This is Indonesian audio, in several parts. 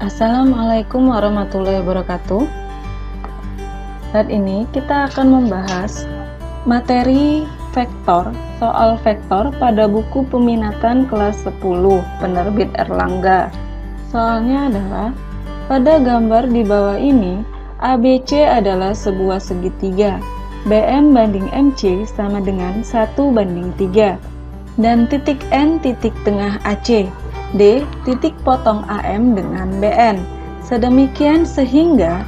Assalamualaikum warahmatullahi wabarakatuh. Saat ini kita akan membahas materi vektor, soal vektor pada buku peminatan kelas 10 penerbit Erlangga. Soalnya adalah, pada gambar di bawah ini, ABC adalah sebuah segitiga, BM banding MC sama dengan 1:3, dan titik N titik tengah AC, D titik potong AM dengan BN. Sedemikian sehingga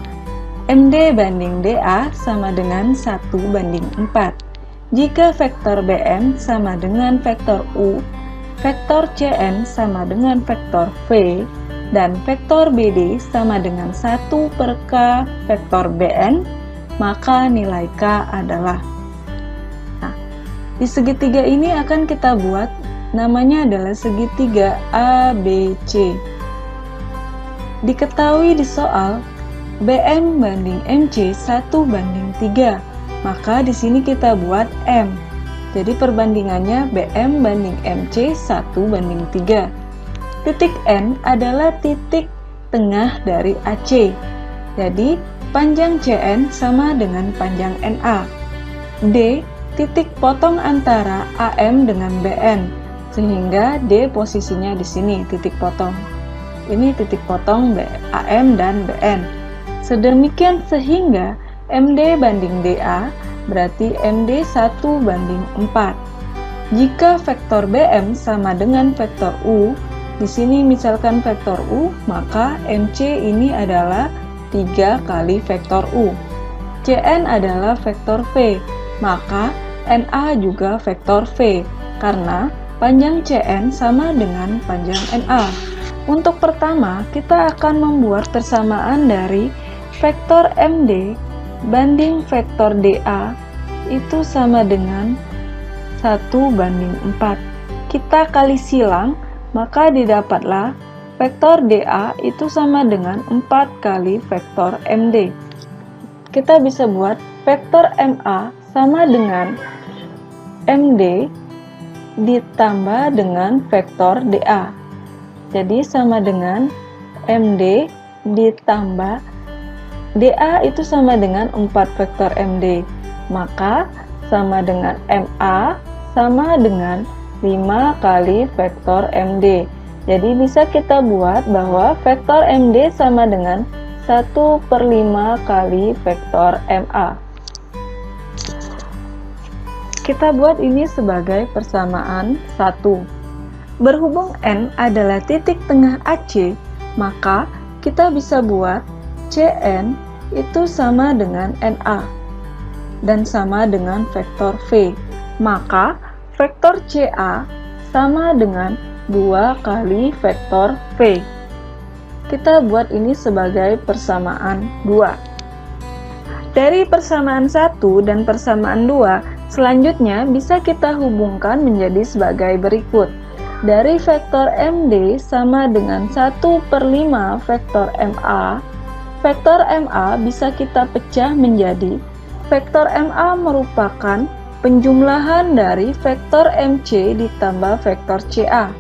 MD banding DA sama dengan 1:4. Jika vektor BM sama dengan vektor U, vektor CN sama dengan vektor V, dan vektor BD sama dengan 1/K vektor BN, maka nilai K adalah. Nah, di segitiga ini akan kita buat namanya adalah segitiga ABC. Diketahui di soal BM banding MC 1:3, maka di sini kita buat M. Jadi perbandingannya BM banding MC 1:3. Titik N adalah titik tengah dari AC. Jadi panjang CN sama dengan panjang NA. D titik potong antara AM dengan BN. Sehingga D posisinya di sini, titik potong. Ini titik potong AM dan BN. Sedemikian sehingga MD banding DA berarti MD 1:4. Jika vektor BM sama dengan vektor U, di sini misalkan vektor U, maka MC ini adalah 3 kali vektor U. CN adalah vektor V, maka NA juga vektor V, karena panjang CN sama dengan panjang NA. Untuk pertama, kita akan membuat persamaan dari vektor MD banding vektor DA itu sama dengan 1:4. Kita kali silang, maka didapatlah vektor DA itu sama dengan 4 kali vektor MD. Kita bisa buat vektor MA sama dengan MD ditambah dengan vektor DA. Jadi sama dengan MD ditambah DA itu sama dengan 4 vektor MD. Maka sama dengan MA sama dengan 5 kali vektor MD. Jadi bisa kita buat bahwa vektor MD sama dengan 1/5 kali vektor MA. Kita buat ini sebagai persamaan 1. Berhubung N adalah titik tengah AC, maka kita bisa buat CN itu sama dengan NA dan sama dengan vektor V. Maka vektor CA sama dengan 2 kali vektor V. Kita buat ini sebagai persamaan 2. Dari persamaan 1 dan persamaan 2, selanjutnya bisa kita hubungkan menjadi sebagai berikut. Dari vektor MD sama dengan 1/5 vektor MA, vektor MA bisa kita pecah menjadi vektor MA merupakan penjumlahan dari vektor MC ditambah vektor CA.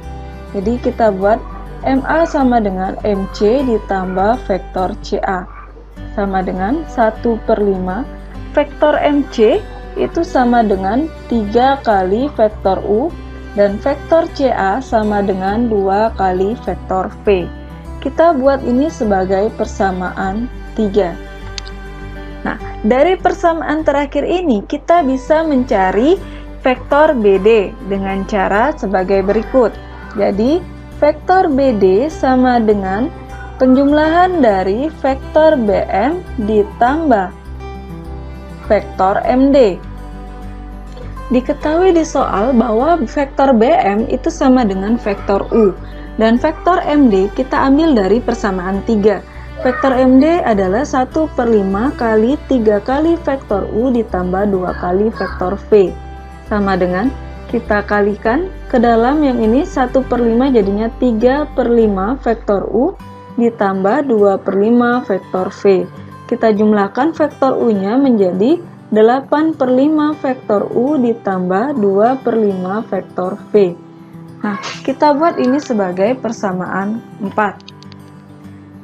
Jadi kita buat MA sama dengan MC ditambah vektor CA sama dengan 1/5. Vektor MC itu sama dengan 3 kali vektor U, dan vektor CA sama dengan 2 kali vektor V. Kita buat ini sebagai persamaan 3. Nah, dari persamaan terakhir ini kita bisa mencari vektor BD dengan cara sebagai berikut. Jadi, vektor BD sama dengan penjumlahan dari vektor BM ditambah vektor MD. Diketahui di soal bahwa vektor BM itu sama dengan vektor U, dan vektor MD kita ambil dari persamaan 3. Vektor MD adalah 1/5 kali 3 kali vektor U ditambah 2 kali vektor V. Sama dengan kita kalikan ke dalam yang ini 1/5 jadinya 3/5 vektor U ditambah 2/5 vektor V. Kita jumlahkan vektor U-nya menjadi 8/5 vektor U ditambah 2/5 vektor V. Nah, kita buat ini sebagai persamaan 4.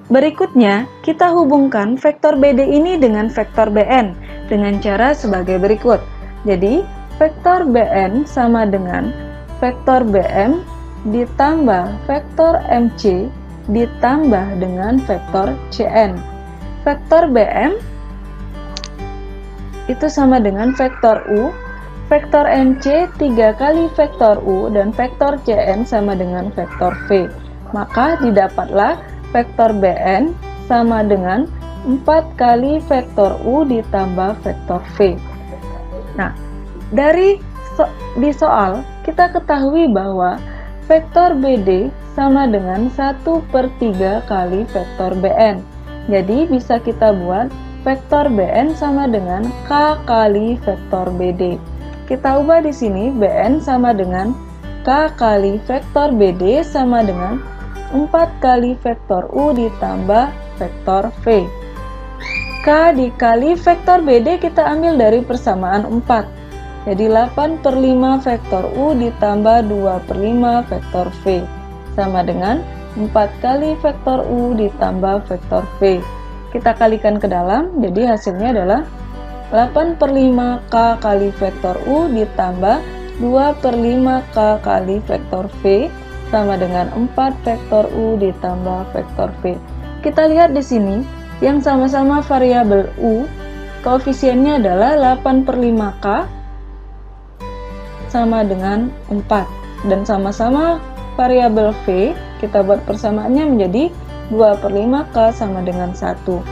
Berikutnya, kita hubungkan vektor BD ini dengan vektor BN dengan cara sebagai berikut. Jadi, vektor BN sama dengan vektor BM ditambah vektor MC ditambah dengan vektor CN. Vektor BM itu sama dengan vektor U, vektor MC 3 kali vektor U, dan vektor CN sama dengan vektor V. Maka didapatlah vektor BN sama dengan 4 kali vektor U ditambah vektor V. Nah, di soal kita ketahui bahwa vektor BD sama dengan 1/3 kali vektor BN. Jadi bisa kita buat vektor BN sama dengan K kali vektor BD. Kita ubah di sini BN sama dengan K kali vektor BD sama dengan 4 kali vektor U ditambah vektor V. K dikali vektor BD kita ambil dari persamaan 4. Jadi 8/5 vektor U ditambah 2/5 vektor V sama dengan 4 kali vektor U ditambah vektor V. Kita kalikan ke dalam, jadi hasilnya adalah 8/5 K kali vektor U ditambah 2/5 K kali vektor V sama dengan 4 vektor U ditambah vektor V. Kita lihat di sini, yang sama-sama variabel U, koefisiennya adalah 8/5 K sama dengan 4. Dan sama-sama variabel V, kita buat persamaannya menjadi 2/5 K sama dengan 1.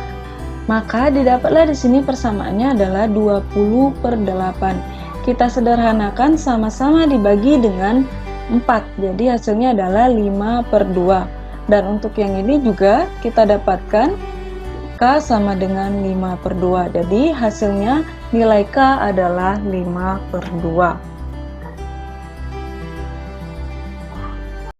Maka didapatlah di sini persamaannya adalah 20/8. Kita sederhanakan, sama-sama dibagi dengan 4. Jadi hasilnya adalah 5/2. Dan untuk yang ini juga kita dapatkan K sama dengan 5/2. Jadi hasilnya nilai K adalah 5/2.